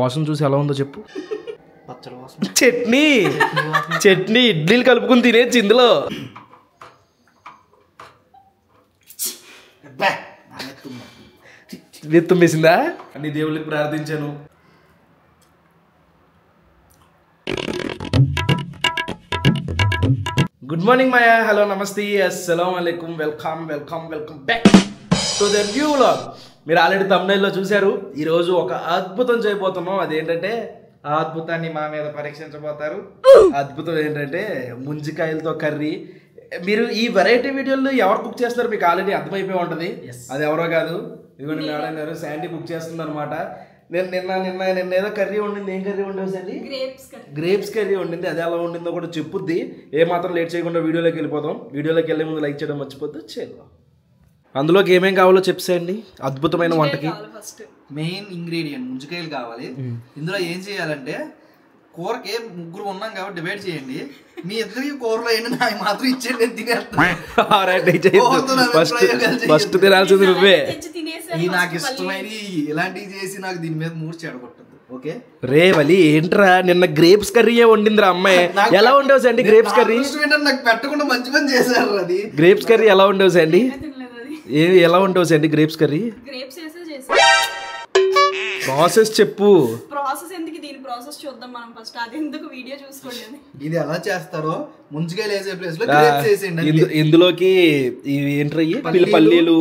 వాసన చూసి ఎలా ఉందో చెప్పు. చట్నీ చట్నీ ఇడ్లీలు కలుపుకుని తినేచ్చు ఇందులో. తుమ్మేసిందా? అన్ని దేవుళ్ళకి ప్రార్థించాను. గుడ్ మార్నింగ్ మాయా, హలో, నమస్తే, అస్సలాం వాలేకుమ్, welcome back to the new vlog. మీరు ఆల్రెడీ థంబ్నైల్లో చూశారు. ఈరోజు ఒక అద్భుతం చేయబోతున్నాం. అదేంటంటే ఆ అద్భుతాన్ని మా మీద పరీక్షించబోతారు. అద్భుతం ఏంటంటే ముంజికాయలతో కర్రీ. మీరు ఈ వెరైటీ వీడియోలు ఎవరు కుక్ చేస్తారు మీకు ఆల్రెడీ అర్థమైపోయి ఉంటుంది. అది ఎవరో కాదు, ఇదిగోండి మేడం గారు శాండీ కుక్ చేస్తుంది అనమాట. నిన్న ఏదో కర్రీ వండింది. ఏం కర్రీ వండేది అండి? గ్రేప్స్ కర్రీ వండింది. అది ఎలా వండిందో కూడా చెప్పుద్ది. ఏమాత్రం లేట్ చేయకుండా వీడియోలోకి వెళ్ళిపోతాం. వీడియోలోకి వెళ్ళే ముందు లైక్ చేయడం మర్చిపోద్దు. చేద్దాం. అందులోకి ఏమేం కావాలో చెప్పేయండి. అద్భుతమైన వంటకి మెయిన్ ఇంగ్రీడియంట్ ముంజికాయలు కావాలి. ఇందులో ఏం చేయాలంటే, కూరకి ముగ్గురు ఉన్నాం కాబట్టి డివైడ్ చేయండి. మీ ఇద్దరికి కూరలో ఏంటి, నాకు మాత్రం ఇచ్చేయండి, నేను తినేస్తాను. ఫస్ట్ తినాల్సింది నువ్వే. ఈ నాకు ఇష్టమైన ఇలాంటివి చేసి నాకు దీని మీద మూడు చెడగొట్టదు. ఓకే రే వలి, ఏంట్రా నిన్న గ్రేప్స్ కర్రీ వండిందిరా అమ్మాయి. ఎలా ఉండేవు సండి గ్రేప్స్ కర్రీ? నాకు పెట్టకుండా మంచి పని చేశారు. అది గ్రేప్స్ కర్రీ ఎలా ఉండేవు సండి? ఎలా ఉండేవు సండి గ్రేప్స్ కర్రీ? ప్రాసెస్ చెప్పు. ప్రాసెస్ ఎందుకు, దీని ప్రాసెస్ చూద్దాం మనం ఫస్ట్. అది ఎందుకు వీడియో చూసుకోండి. ఇది ఎలా చేస్తారో ముంజికాయలు వేసే ప్లేస్ లో గ్రేప్స్ వేసేయండి. ఇందులోకి ఇవి ఏంట్రయ్యి? పల్లీలు,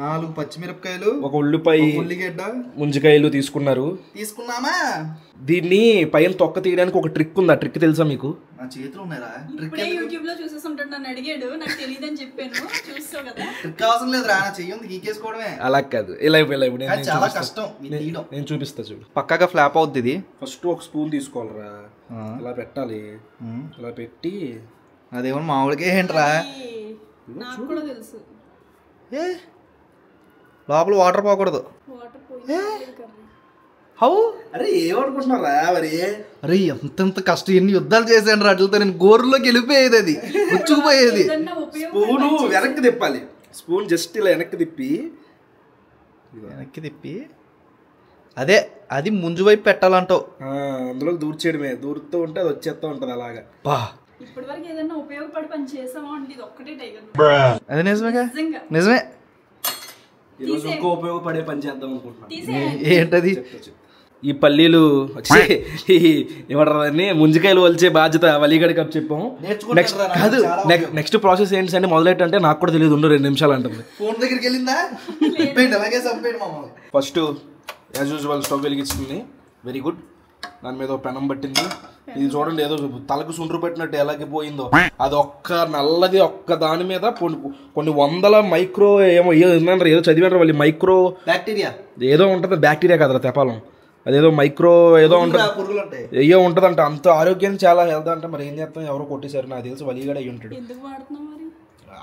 4 పచ్చిమిరపకాయలు, 1 ఉల్లిపాయ, ఉల్లిగడ్డ, ముంజికాయలు తీసుకున్నామా. దీన్ని పైన తొక్క తీయడానికి ఒక ట్రిక్ ఉంది. ఆ ట్రిక్ తెలుసా మీకు? నా చేతులు ఉన్నారా? ఇప్పుడే యూట్యూబ్ లో చూసేస్తుంటాడు. నన్ను అడిగాడు, నాకు తెలియదని చెప్పాను. చూస్తావు కదా. ట్రిక్ అవసరం లేదు రా, నా చెయ్యి గీకేసుకోవడమే. అలా కాదు, ఇలా చాలా కష్టం. నేను చూపిస్తా చూడు. పక్కాగా ఫ్లాప్ అవుద్ది ఇది. ఫస్ట్ ఒక స్పూన్ తీసుకోవాలరా, ఇలా పెట్టాలి. ఇలా పెట్టి అదేమో మామూలుగా ఏంట్రా, నాకు కూడా తెలుసు. లోపల వాటర్ పోకూడదు. హౌ? అరే ఏమనుకుంటున్నారా మరి? అరే ఎంతంత కష్టం, ఎన్ని యుద్ధాలు చేశాను రా వాటితో. నేను గోరులోకి వెళ్ళిపోయేది, అది ఉచ్చుకుపోయేది. స్పూను వెనక్కి తిప్పాలి. స్పూన్ జస్ట్ ఇలా వెనక్కి తిప్పి అదే అది ముంజు వైపు పెట్టాలంటావు. అందులో దూర్చేయడమే. దూరుతూ ఉంటే అది వచ్చేస్తూ ఉంటుంది అలాగా. ఇప్పటి వరకు ఏదన్నా ఉపయోగపడి పని చేసామా అంటే ఇది ఒక్కటే టైగర్. అది నిజమే. ఈరోజు ఇంకో ఉపయోగపడే పని చేద్దాం అనుకుంటున్నాను. ఏంటది? ఈ పల్లీలు ఏమంటారు, ముంజికాయలు వలిచే బాధ్యత వలిగడికి అప్పు చెప్పాము. నెక్స్ట్ ప్రాసెస్ ఏంటి అంటే మొదలెట్టంటే నాకు కూడా తెలియదు. 2 నిమిషాలు అంటుంది. ఫోన్ దగ్గరికి వెళ్ళిందా? ఫస్ట్ యాజ్ యూజువల్ స్టవ్ వెలిగించింది. Very good. దాని మీద ఒక పెనం పట్టింది. ఇది చూడండి, ఏదో తలకు సుండ్రు పెట్టినట్టు ఎలాగే పోయిందో. అది ఒక్క నల్లది ఒక్క దాని మీద కొన్ని వందల మైక్రో ఏదో చదివారు వాళ్ళు. మైక్రో బ్యాక్టీరియా ఏదో ఉంటుంది. బ్యాక్టీరియా కదరా తెపాలం, అదేదో మైక్రో ఏదో ఉంటుంది, ఏయో ఉంటుందంట. అంత ఆరోగ్యానికి చాలా హెల్త్ అంట. మరి ఏం చేస్తాం, ఎవరో కొట్టేశారు. నాకు తెలిసి వలిగడ అయ్యి ఉంటాడు.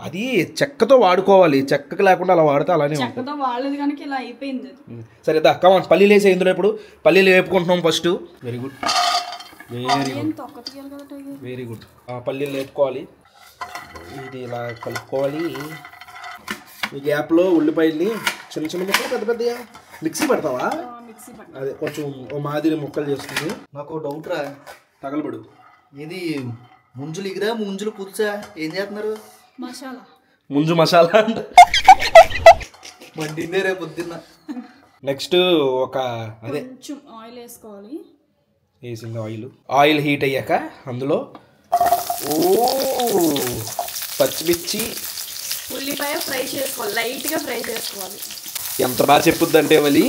అది చెక్కతో వాడుకోవాలి. చెక్కకి లేకుండా అలా వాడితే అలానే ఉంటుంది. సరే కమాన్, పల్లీలు వేసే ఇందులో. ఇప్పుడు పల్లీలు వేపుకుంటున్నాం ఫస్ట్. Very good. పల్లీలు వేపుకోవాలి. ఇది ఇలా కలుపుకోవాలి. ఈ గ్యాప్లో ఉల్లిపాయల్ని చిన్న చిన్న ముక్కలు, పెద్ద పెద్దగా మిక్సీ పెడతావా? అదే కొంచెం ఓ మాదిరి ముక్కలు చేస్తుంది. నాకు డౌట్ రా, తగలబడు. ఇది ముంజులు ఇగిరా, ముంజులు పులుసా? ఏం చేస్తున్నారు? ముంజు మసాలా మండిందే రేపు పొద్దున్న. నెక్స్ట్ ఒక అదే ఆయిల్ వేసుకోవాలి. వేసింది ఆయిల్ హీట్ అయ్యాక అందులో పచ్చిమిర్చి, ఉల్లిపాయ ఫ్రై చేసుకోవాలి. లైట్గా ఫ్రై చేసుకోవాలి. ఎంత బాగా చెప్పుద్దంటే వలి,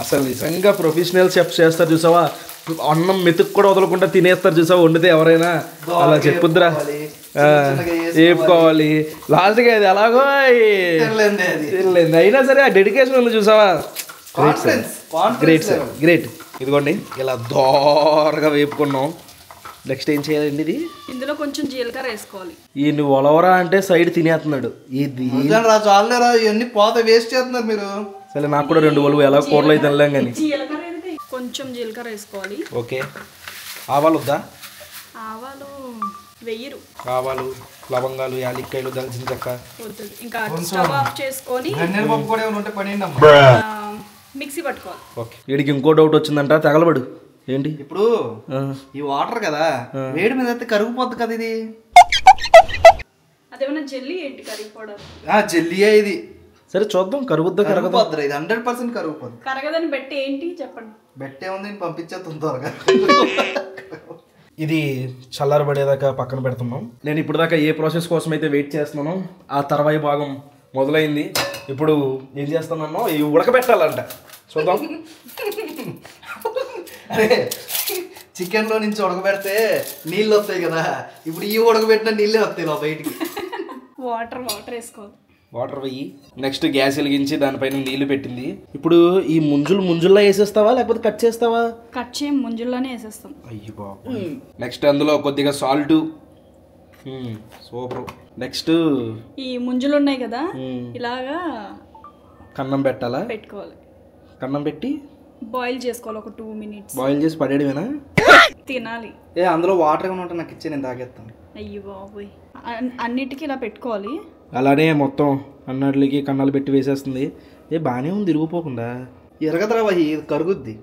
అసలు నిజంగా ప్రొఫెషనల్ చెఫ్స్ చేస్తారు చూసావా. అన్నం మెతుకు కూడా వదలకుండా తినేస్తారు చూసావా వండితే. ఎవరైనా అలా చెప్పుద్దురా. వేపుకోవాలి. లాస్ట్గా అది ఎలాగో తినలేదు. అయినా సరే ఆ డెడికేషన్ ఉంది చూసావా. గ్రేట్. ఇదిగోండి ఇలా దోరగా వేపుకున్నాం. నెక్స్ట్ ఏం చేయాలండి? ఇది ఇందులో కొంచెం జీలకర్ర వేసుకోవాలి. ఈ నువ్వు ఒలవరా అంటే సైడ్ తినేస్తున్నాడు. ఇది చాలేరా, ఇవన్నీ పోత వేస్ట్ చేస్తున్నారు మీరు. సరే నాకు కూడా 2 ఒలువు ఎలా కూరలో అయితే తినలేం కానీ. కొంచెం జీలకర్ర వేసుకోవాలి. ఓకే. ఆవాలు వద్దా? ఆవాలు వెయ్యరు. ఆవాలు, లవంగాలు, యాలక్కాయలు, దాల్చిన చెక్క. ఇంకా స్టవ్ ఆఫ్ చేసుకొని మిక్సీ పట్టుకోవాలి. ఓకే, వీడికి ఇంకో డౌట్ వచ్చిందంట, తగలబడు. ఏంటి ఇప్పుడు ఈ వాటర్ కదా వేడి మీద అయితే కరిగిపోద్ది కదా ఇది. అదేమన్నా జెల్లీ ఏంటి కరిగిపోవడం? జెల్లీయే ఇది. సరే చూద్దాం, కరుగుద్దా కరగదా? కరిగిపోద్ది, ఇది 100% కరిగిపోద్ది. కరగదని బట్టి ఏంటి చెప్పండి. బెట్టే ఉంది, పంపించేస్తుంది త్వరగా. ఇది చల్లారబడేదాకా పక్కన పెడుతున్నాం. నేను ఇప్పుడు దాకా ఏ ప్రాసెస్ కోసం అయితే వెయిట్ చేస్తున్నానో ఆ తర్వాయి భాగం మొదలైంది. ఇప్పుడు ఏం చేస్తున్నానో ఇవి ఉడకబెట్టాలంట, చూద్దాం. అరే చికెన్లో నుంచి ఉడకబెడితే నీళ్ళు వస్తాయి కదా, ఇప్పుడు ఈ ఉడకబెట్టిన నీళ్ళే వస్తాయి లో బయటికి. వాటర్ వేసుకోవాలి. వాటర్ వెయ్యి, నెక్స్ట్ గ్యాస్ వెలిగించి దానిపైన నీళ్లు పెట్టింది. ఇప్పుడు ఈ ముంజుల్లో వేసేస్తావా లేకపోతే కట్ చేస్తావా? కట్ చేయం, ముంజుల్లోనే వేసేస్తాం. అయ్యి బాబు. నెక్స్ట్ అందులో కొద్దిగా సాల్ట్. సూపర్. నెక్స్ట్ ఈ ముంజులు ఉన్నాయి కదా, ఇలాగా కన్నం పెట్టాలా? పెట్టుకోవాలి. కన్నం పెట్టి బాయిల్ చేసుకోవాలి ఒక 2 minutes. బాయిల్ చేసి పడేయడమేనా? తినాలి. అందులో వాటర్ ఏమైనా ఉంటే నాకు ఇచ్చే, నేను తాగేస్తాను. అయ్యో బాబోయ్, అన్నిటికీ ఇలా పెట్టుకోవాలి. అలానే మొత్తం అన్నట్లకి కన్నాలు పెట్టి వేసేస్తుంది. బాగానే ఉంది, ఇరిగిపోకుండా. ఎరగదురా వహి, ఇది కరుగుద్ది.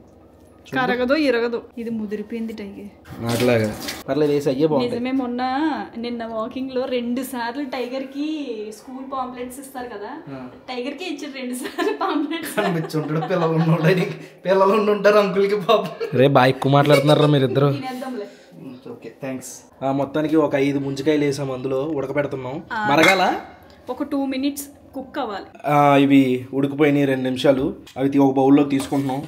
కరగదు ఇరగదు, ఇది ముదిరిపోయింది టైగర్. నాకులాగా పర్లేదు, వేసి అయ్యే బాగుంది. నిజమే, నిన్న వాకింగ్ లో 2 సార్లు టైగర్ కి స్కూల్ పాంప్లెట్స్ ఇస్తారు కదా, టైగర్ కి ఇచ్చారు 2 సార్లు పాంప్లెట్స్. పిల్లలు ఉంటారు అంకుల్కి పాపం. రే బాగా ఎక్కువ మాట్లాడుతున్నారా మీరిద్దరు. తినేద్దాంలే. Okay thanks. మొత్తానికి ఒక 5 ముంజికాయలు వేసాము, అందులో ఉడకబెడుతున్నాం. మరగాల ఒక 2 minutes కుక్ అవ్వాలి. ఇవి ఉడికిపోయినాయి 2 నిమిషాలు. అవి ఒక బౌల్లో తీసుకుంటున్నాం.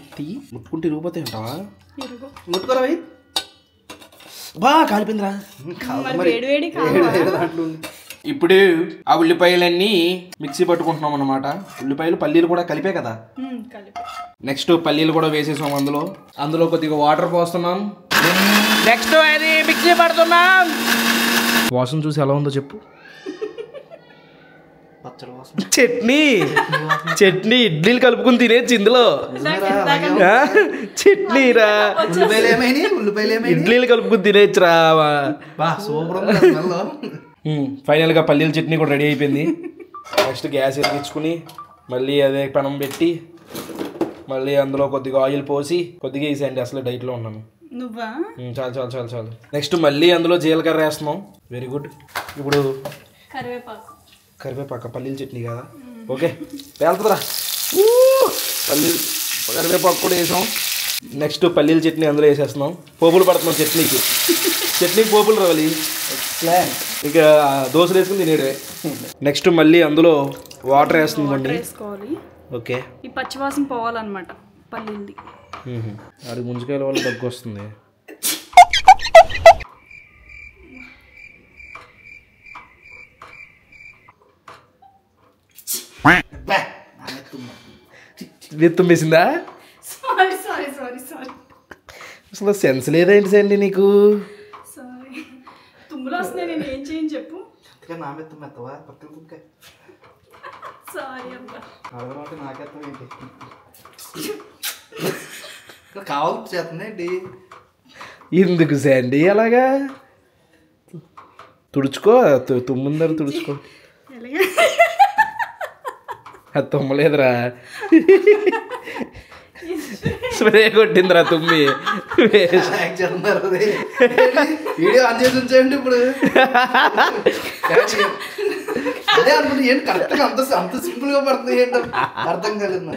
ముట్టుకుంటే ఇరిగిపోతాయి అంటావా? ముట్టుకోరా బాగా కాలిపోయిందిరా. వేడి దాంట్లో ఇప్పుడు ఆ ఉల్లిపాయలన్నీ మిక్సీ పట్టుకుంటున్నాం అన్నమాట. ఉల్లిపాయలు పల్లీలు కూడా కలిపే కదా. నెక్స్ట్ పల్లీలు కూడా వేసేసాం అందులో కొద్దిగా వాటర్ పోస్తున్నాం. నెక్స్ట్ అది మిక్సీ పడుతున్నాం. వాసన చూసి ఎలా ఉందో చెప్పు. చట్నీ ఇడ్లీలు కలుపుకుని తినేచ్చు ఇందులో. చట్నీరా, ఇడ్లీలు కలుపుకుని తినేచ్చురా. ఫైనల్ గా పల్లీల చట్నీ కూడా రెడీ అయిపోయింది. నెక్స్ట్ గ్యాస్ వెలిగించుకుని మళ్ళీ అదే పెనం పెట్టి మళ్ళీ అందులో కొద్దిగా ఆయిల్ పోసి కొద్దిగా వేసేయండి. అసలు డైట్ లో ఉన్నాను. చాలు చాలు చాలు చాలు. నెక్స్ట్ మళ్ళీ అందులో జీలకర్ర వేస్తున్నాం. Very good. ఇప్పుడు కరివేపాకు, పల్లీల చట్నీ కదా. ఓకే, పేలుతుందిరా. కరివేపాకు కూడా వేసాం. నెక్స్ట్ పల్లీల చట్నీ అందులో వేసేస్తున్నాం. పోపులు పడుతున్నాం చట్నీకి పోపులు రావాలి. ఇక దోశలు వేసుకుని తినేడే. నెక్స్ట్ మళ్ళీ అందులో వాటర్ వేస్తుందండి. ఓకే, ఈ పచ్చివాసన పోవాలన్నమాట పల్లీలది. అది ముంజికాయల వల్ల దగ్గు వస్తుంది. తుమ్మేసిందా? అసలు సెన్స్ లేదేంటి సండి నీకు? తుమ్ములు వస్తున్నాయి, నేను ఏం చేయను చెప్పు. ఎందుకు సండి అలాగా? తుడుచుకో, తుమ్ముందరు తుడుచుకో. అది తుమ్మలేదురా, స్ప్రే కొట్టిందిరా తుమ్మి. వీడియో ఆన్ చేసి ఉంచేయండి ఇప్పుడు. అదే అనుకుంటే ఏంటి కరెక్ట్గా అంత సింపుల్ గా పడుతుంది ఏంటో అర్థం కాలేదు.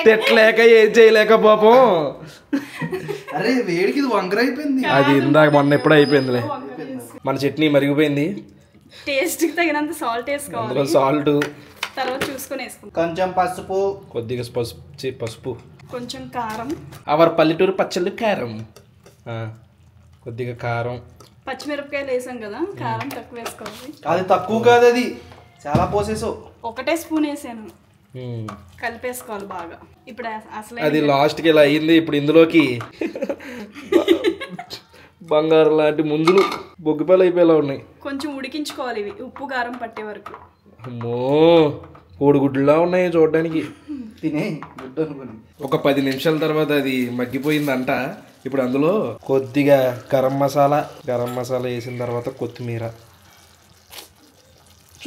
తిట్టలేక ఏం చేయలేక పాపం. అరే వేడికి ఇది వంకర అయిపోయింది. అది ఇందాక మొన్న ఎప్పుడు అయిపోయిందిలే. మన చట్నీ మరిగిపోయింది. టేస్ట్ కి తగినంత సాల్ట్ వేసుకోవాలి. అందులో సాల్ట్, తర్వాత చూసుకొని వేసుకుంటాం. కొంచెం పసుపు, కొద్దిగా పసుపు, కొంచెం కారం. అవర్ పల్లెటూరు పచ్చళ్ళు కారం, కొద్దిగా కారం. పచ్చిమిరపకాయలు వేసాం కదా, కారం తక్కువ వేసుకోవాలి. అది తక్కువ కాదు, అది చాలా పోసేసావు. 1 స్పూన్ వేసాను. కలిపేసుకోవాలి బాగా. ఇప్పుడు అసలు అది లాస్ట్కి ఇలా అయ్యింది. ఇప్పుడు ఇందులోకి బంగారం లాంటి ముంజులు బొగ్గిపాలు అయిపోయేలా ఉన్నాయి. కొంచెం ఉడికించుకోవాలి ఇవి, ఉప్పు కారం పట్టే వరకు. అమ్మో, కోడిగుడ్డులా ఉన్నాయి చూడడానికి. తినే గుడ్డు అనుకుని ఒక 10 నిమిషాల తర్వాత అది మగ్గిపోయిందంట. ఇప్పుడు అందులో కొద్దిగా గరం మసాలా వేసిన తర్వాత కొత్తిమీర.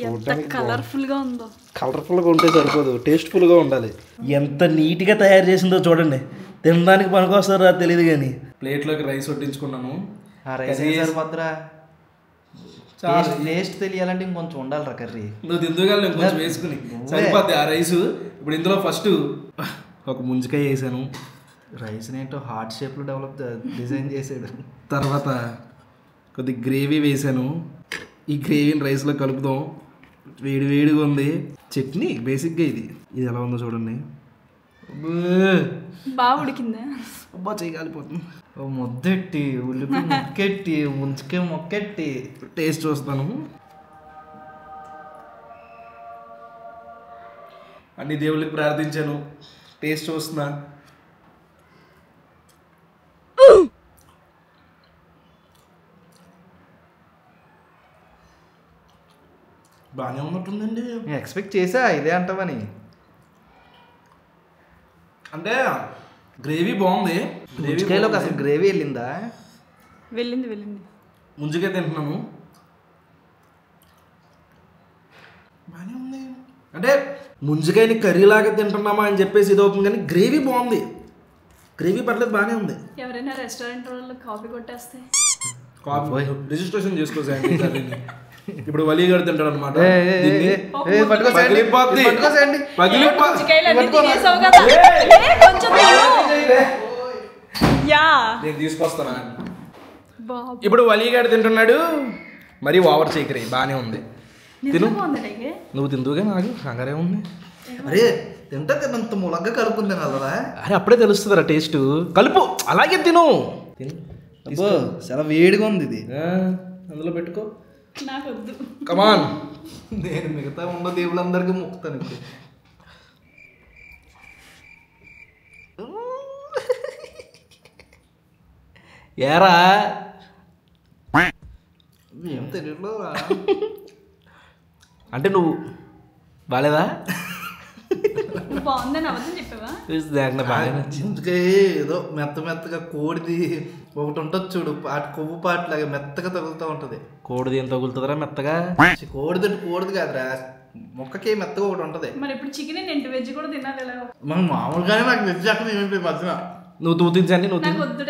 ఎంత కలర్ఫుల్గా ఉందో. కలర్ఫుల్గా ఉంటే సరిపోదు, టేస్ట్ఫుల్గా ఉండాలి. ఎంత నీట్గా తయారు చేసిందో చూడండి. తినడానికి పనికొస్తారో అది తెలియదు కానీ. ప్లేట్లోకి రైస్ వడ్డించుకున్నాను. ఆ రైస్ సరిపోద్దురా, టేస్ట్ తెలియాలంటే ఇంకొంచెం ఉండాలిరా కర్రీ. నువ్వు తిందుగాలి కొంచెం వేసుకుని సరిపోద్ది ఆ రైసు. ఇప్పుడు ఇందులో ఫస్ట్ ఒక ముంజికాయ వేసాను. రైస్ ఏంటో హార్ట్ షేప్లో డిజైన్ చేసాడు. తర్వాత కొద్ది గ్రేవీ వేసాను. ఈ గ్రేవీని రైస్లో కలుపుదాం. వేడి వేడిగా ఉంది. చట్నీ బేసిక్గా ఇది ఎలా ఉందో చూడండి. బాగా ఉడికిందా? అబ్బా చేయి కాలిపోతుంది. ఓ ముద్దెట్టి ఉల్లిపాయ మొక్కెట్టి ముంచుకాయ మొక్కెట్టి టేస్ట్ చూస్తాను. అన్ని దేవుళ్ళకి ప్రార్థించాను. టేస్ట్ చూస్తున్నా. బాగానే ఉన్నట్టుందండి. నేను ఎక్స్పెక్ట్ చేసా ఇదే అంటావని. అంటే గ్రేవీ బాగుంది. ముంచుకాయలోకి అసలు గ్రేవీ వెళ్ళిందా? వెళ్ళింది. ముంజికాయ తింటున్నాను. బాగానే ఉంది. అంటే ముంజికాయని కర్రీలాగా తింటున్నామా అని చెప్పేసి ఇది అవుతుంది, కానీ గ్రేవీ బాగుంది. గ్రేవీ పర్లేదు, బాగానే ఉంది. ఎవరైనా రెస్టారెంట్ వాళ్ళు కాఫీ కొట్టేస్తే కాఫీ రిజిస్ట్రేషన్ చేసుకోసాయండి. ఇప్పుడు వలీ గారు తింటాడు అనమాట. నేను తీసుకొస్తాను. ఇప్పుడు వలీ గారు తింటున్నాడు. మరి ఓవర్ చేయకరి, బాగానే ఉంది. తిను, నువ్వు తిందుగా, నాకు కంగారే ఉంది. అరే తింటా తిన్నంత ములగ్గా కలుపుకుంది కదరా. అరే అప్పుడే తెలుస్తుందిరా టేస్ట్. కలుపు, అలాగే తిను. చాలా వేడిగా ఉంది ఇది. అందులో పెట్టుకో. నాకు వద్దు. కమాన్. నేను మిగతా ఉన్న దేవుళ్ళందరికీ మొక్కుతాను ఇప్పుడు. ఏరా ఏం తెలియట్లో అంటే నువ్వు బాలేదా? బాగుందని అబద్ధం చెప్పావా? బాగా నచ్చింది. ముందుకే ఏదో మెత్తగా కోడిది ఒకటి ఉంటుంది చూడు, కొవ్వు పాటలాగా మెత్తగా తగులుతూ ఉంటది. కోడిది ఏం తగులుతుందిరా మెత్తగా? కోడిది కాదురా, మొక్కకి మెత్తగా ఒకటి ఉంటది. మరి ఇప్పుడు చికెన్ ఏంటి, వెజ్ కూడా తినాలి ఎలా? మనం మామూలుగానే నాకు వెజ్ అక్కడ ఏమైపోయి మధ్యన. నువ్వు తించండి. నువ్వు వద్దు.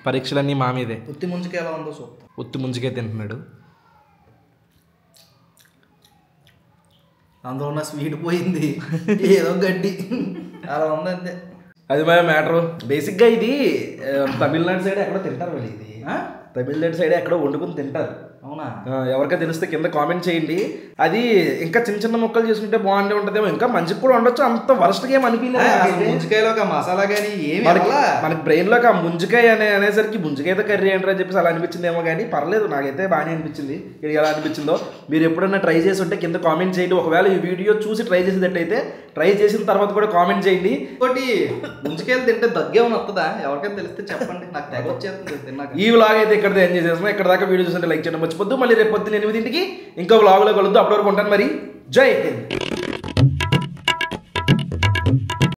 పరీక్షలన్నీ మా మీదే. ఉత్తి ముంచుకే ఎలా ఉందో చూస్తాం. ఉత్తి ముంచుకే తింటున్నాడు. అందులో ఉన్న స్వీట్ పోయింది, ఏదో గడ్డి అలా ఉంది అంతే. అది మా మ్యాటర్. బేసిక్గా ఇది తమిళనాడు సైడ్ ఎక్కడో తింటారు వాళ్ళు. ఇది తమిళనాడు సైడ్ ఎక్కడో వండుకుని తింటారు. అవునా? ఎవరికైనా తెలిస్తే కింద కామెంట్ చేయండి. అది ఇంకా చిన్న చిన్న ముక్కలు చేసుకుంటే బాగుంటే ఉంటుందేమో, ఇంకా మంచిగా కూడా ఉండొచ్చు. అంత వరస్ట్గా ఏం అనిపించలేదు. ముంచుకాయలో మసాలా కానీ ఏమి మనకి బ్రెయిన్లోకి ఆ ముంజికాయ అనేసరికి ముంజికాయతో కర్రీ ఏంటో అని చెప్పేసి అలా అనిపించిందేమో, కానీ పర్లేదు, నాకైతే బాగానే అనిపించింది. ఇది ఎలా అనిపించిందో మీరు ఎప్పుడైనా ట్రై చేసి ఉంటే కింద కామెంట్ చేయండి. ఒకవేళ ఈ వీడియో చూసి ట్రై చేసేటట్టయితే ట్రై చేసిన తర్వాత కూడా కామెంట్ చేయండి. ఇంకోటి ముంచుకాయలు తింటే దగ్గేమని వస్తుందా? ఎవరికైనా తెలిస్తే చెప్పండి, నాకు తెగ వచ్చేస్తుంది తిన్నాక. ఈ వ్లాగ్ అయితే ఇక్కడ ఎంజాయ్ చేస్తున్నాం. ఇక్కడ దాకా వీడియో చూస్తుంటే లైక్ చేయడం మర్చిపోద్దు. మళ్ళీ రేపు పొద్దున్న 8ంటికి ఇంకో వ్లాగ్లో కలుద్దాం. అప్పటి వరకు ఉంటాను మరి. జై హింద్.